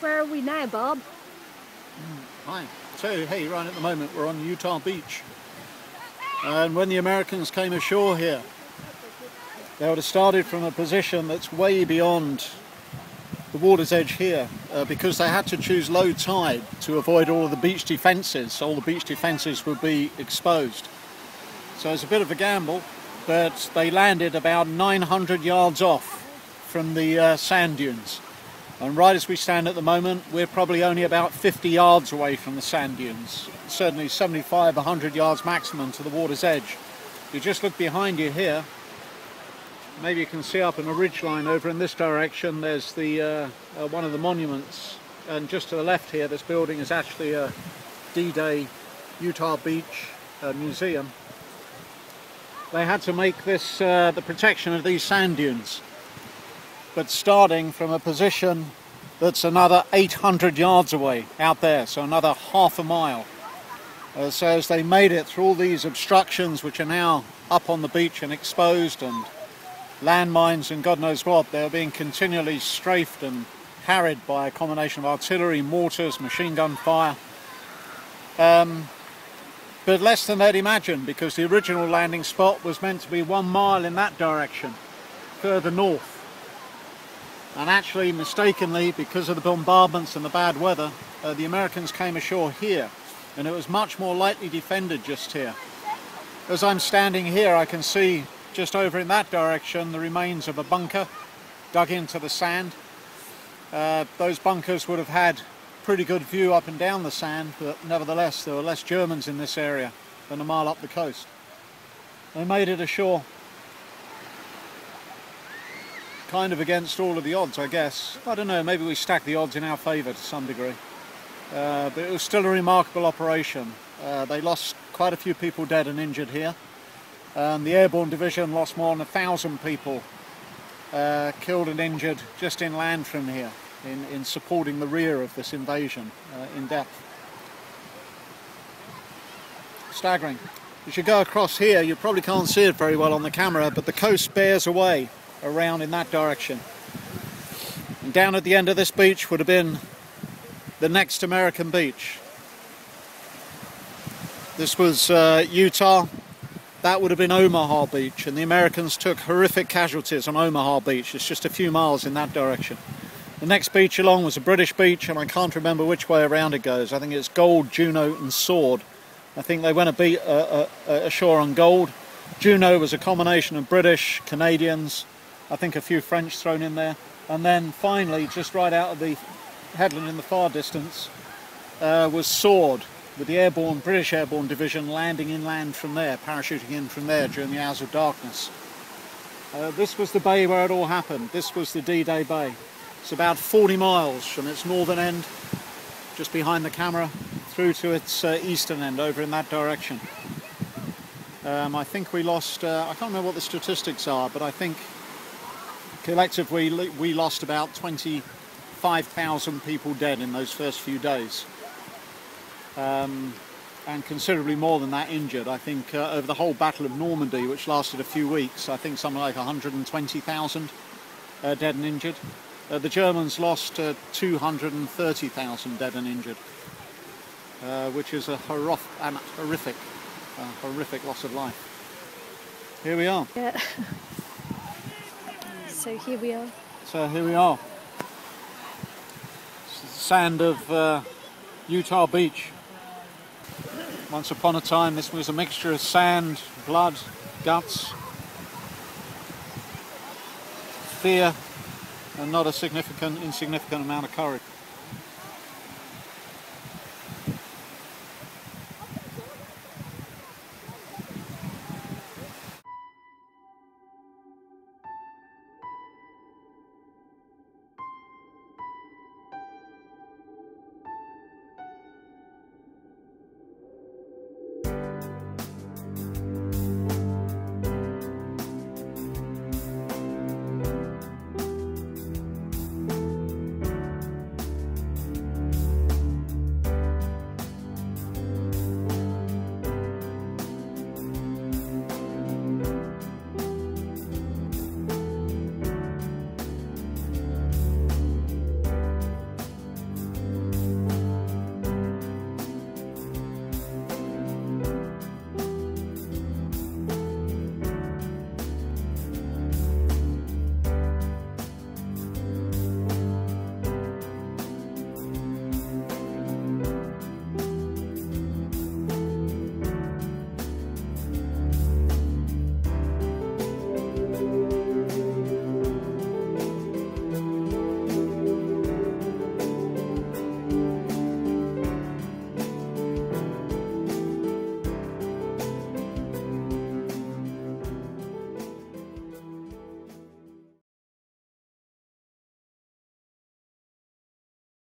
Where are we now, Bob? Hi. So, hey, right at the moment we're on Utah Beach. And when the Americans came ashore here, they would have started from a position that's way beyond the water's edge here, because they had to choose low tide to avoid all of the beach defences. All the beach defences would be exposed. So it's a bit of a gamble, but they landed about 900 yards off from the sand dunes. And right as we stand at the moment, we're probably only about 50 yards away from the sand dunes. Certainly 75, 100 yards maximum to the water's edge. If you just look behind you here, maybe you can see up in a ridgeline over in this direction, there's the one of the monuments. And just to the left here, this building is actually a D-Day Utah Beach museum. They had to make this the protection of these sand dunes, but starting from a position that's another 800 yards away out there, so another half a mile. So as they made it through all these obstructions which are now up on the beach and exposed, and landmines and God knows what, they're being continually strafed and harried by a combination of artillery, mortars, machine gun fire. But less than they'd imagined, because the original landing spot was meant to be 1 mile in that direction, further north. And actually, mistakenly, because of the bombardments and the bad weather, the Americans came ashore here, and it was much more lightly defended just here. As I'm standing here, I can see just over in that direction the remains of a bunker dug into the sand. Those bunkers would have had pretty good view up and down the sand, but nevertheless there were less Germans in this area than a mile up the coast. They made it ashore kind of against all of the odds, I guess. I don't know, maybe we stacked the odds in our favour to some degree. But it was still a remarkable operation. They lost quite a few people dead and injured here. The Airborne Division lost more than 1,000 people killed and injured just inland from here, in supporting the rear of this invasion in depth. Staggering. As you go across here, you probably can't see it very well on the camera, but the coast bears away around in that direction. And down at the end of this beach would have been the next American beach. This was Utah. That would have been Omaha Beach, and the Americans took horrific casualties on Omaha Beach. It's just a few miles in that direction. The next beach along was a British beach, and I can't remember which way around it goes. I think it's Gold, Juno and Sword. I think they went ashore on Gold. Juno was a combination of British, Canadians, I think a few French thrown in there. And then finally, just right out of the headland in the far distance, was Sword, with the British Airborne Division landing inland from there, parachuting in from there during the hours of darkness. This was the bay where it all happened. This was the D-Day Bay. It's about 40 miles from its northern end, just behind the camera, through to its eastern end, over in that direction. I think we lost, I can't remember what the statistics are, but I think collectively we lost about 25,000 people dead in those first few days. And considerably more than that injured. I think over the whole Battle of Normandy, which lasted a few weeks, I think something like 120,000 dead and injured. The Germans lost 230,000 dead and injured, which is a horrific loss of life. Here we are. Yeah. So here we are. So here we are. It's the sand of Utah Beach. Once upon a time, this was a mixture of sand, blood, guts, fear, and not a insignificant amount of courage.